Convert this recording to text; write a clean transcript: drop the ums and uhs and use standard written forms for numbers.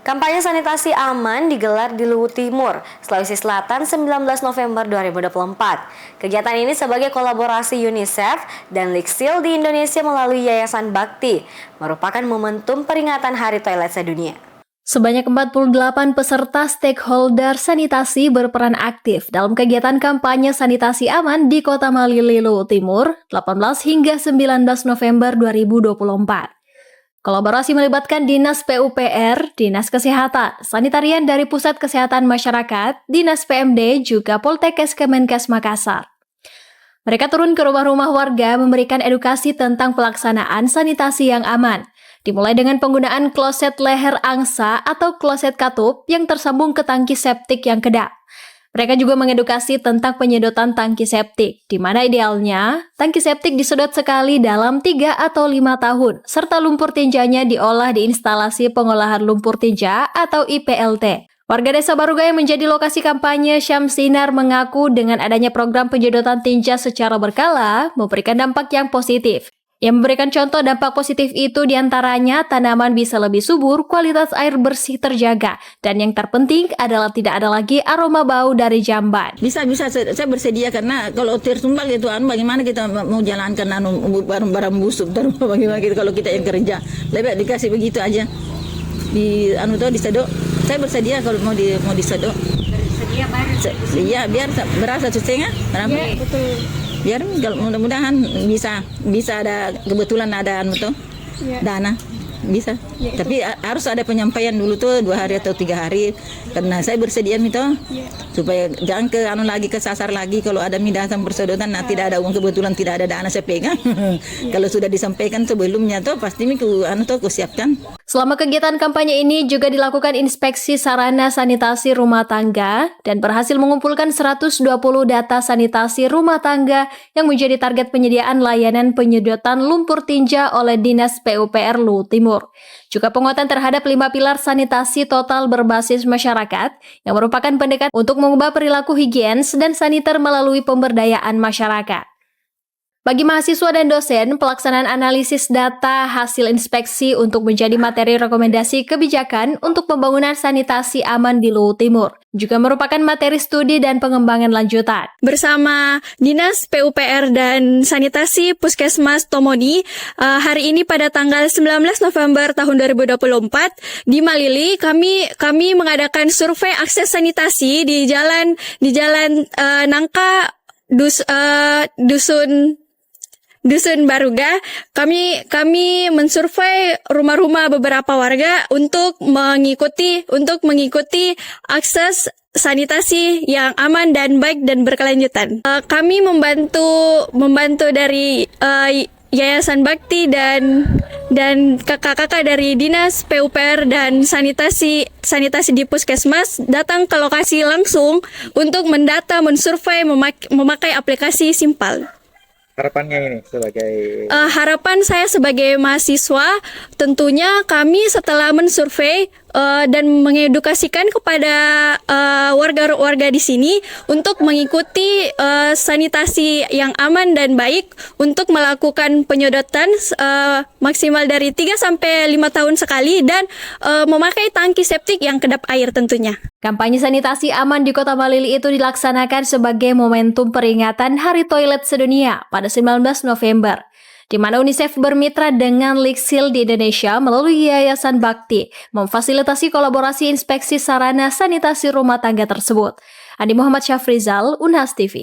Kampanye sanitasi aman digelar di Luwu Timur, Sulawesi Selatan 19 November 2024. Kegiatan ini sebagai kolaborasi UNICEF dan Liksil di Indonesia melalui Yayasan Bakti, merupakan momentum peringatan Hari Toilet Sedunia. Sebanyak 48 peserta stakeholder sanitasi berperan aktif dalam kegiatan kampanye sanitasi aman di Kota Malili, Luwu Timur, 18 hingga 19 November 2024. Kolaborasi melibatkan Dinas PUPR, Dinas Kesehatan, Sanitarian dari Pusat Kesehatan Masyarakat, Dinas PMD, juga Poltekkes Kemenkes Makassar. Mereka turun ke rumah-rumah warga memberikan edukasi tentang pelaksanaan sanitasi yang aman, dimulai dengan penggunaan kloset leher angsa atau kloset katup yang tersambung ke tangki septik yang kedap. Mereka juga mengedukasi tentang penyedotan tangki septik, di mana idealnya tangki septik disedot sekali dalam 3 atau 5 tahun, serta lumpur tinjanya diolah di instalasi pengolahan lumpur tinja atau IPLT. Warga Desa Baruga yang menjadi lokasi kampanye Syamsinar mengaku dengan adanya program penyedotan tinja secara berkala memberikan dampak yang positif. Yang memberikan contoh dampak positif itu diantaranya tanaman bisa lebih subur, kualitas air bersih terjaga, dan yang terpenting adalah tidak ada lagi aroma bau dari jamban. Bisa saya bersedia karena kalau tertumbal itu bagaimana kita mau jalankan barang-barang busuk bagaimana kita kalau kita yang kerja lebih dikasih begitu aja disedot. Saya bersedia kalau mau disedot. Bersedia iya biar berasa setengah berapa? Iya, betul. Biar kalau mudah-mudahan bisa ada kebetulan ada dana bisa. Ya, tapi harus ada penyampaian dulu tuh 2 hari atau 3 hari karena saya bersedia supaya jangan lagi kesasar lagi kalau ada datang persedotan tidak ada uang kebetulan tidak ada dana saya pegang. Kalau sudah disampaikan sebelumnya tuh pasti aku siapkan. Selama kegiatan kampanye ini juga dilakukan inspeksi sarana sanitasi rumah tangga dan berhasil mengumpulkan 120 data sanitasi rumah tangga yang menjadi target penyediaan layanan penyedotan lumpur tinja oleh Dinas PUPR Luwu Timur. Juga penguatan terhadap 5 pilar sanitasi total berbasis masyarakat yang merupakan pendekatan untuk mengubah perilaku higienis dan saniter melalui pemberdayaan masyarakat. Bagi mahasiswa dan dosen, pelaksanaan analisis data hasil inspeksi untuk menjadi materi rekomendasi kebijakan untuk pembangunan sanitasi aman di Luwu Timur juga merupakan materi studi dan pengembangan lanjutan. Bersama Dinas PUPR dan Sanitasi Puskesmas Tomoni, hari ini pada tanggal 19 November tahun 2024 di Malili kami mengadakan survei akses sanitasi di jalan Nangka Dusun Baruga. Kami mensurvei rumah-rumah beberapa warga untuk mengikuti akses sanitasi yang aman dan baik dan berkelanjutan. Kami membantu dari Yayasan Bakti dan kakak-kakak dari Dinas PUPR dan sanitasi di Puskesmas datang ke lokasi langsung untuk mendata, mensurvei, memakai aplikasi Simpal. Harapannya ini sebagai harapan saya sebagai mahasiswa, tentunya kami setelah mensurvei dan mengedukasikan kepada warga-warga di sini untuk mengikuti sanitasi yang aman dan baik untuk melakukan penyedotan maksimal dari 3 sampai 5 tahun sekali dan memakai tangki septik yang kedap air tentunya. Kampanye sanitasi aman di Kota Malili itu dilaksanakan sebagai momentum peringatan Hari Toilet Sedunia pada 19 November, di mana UNICEF bermitra dengan Liksil di Indonesia melalui Yayasan Bakti memfasilitasi kolaborasi inspeksi sarana sanitasi rumah tangga tersebut. Andi Muhammad Syafrizal, Unhas TV.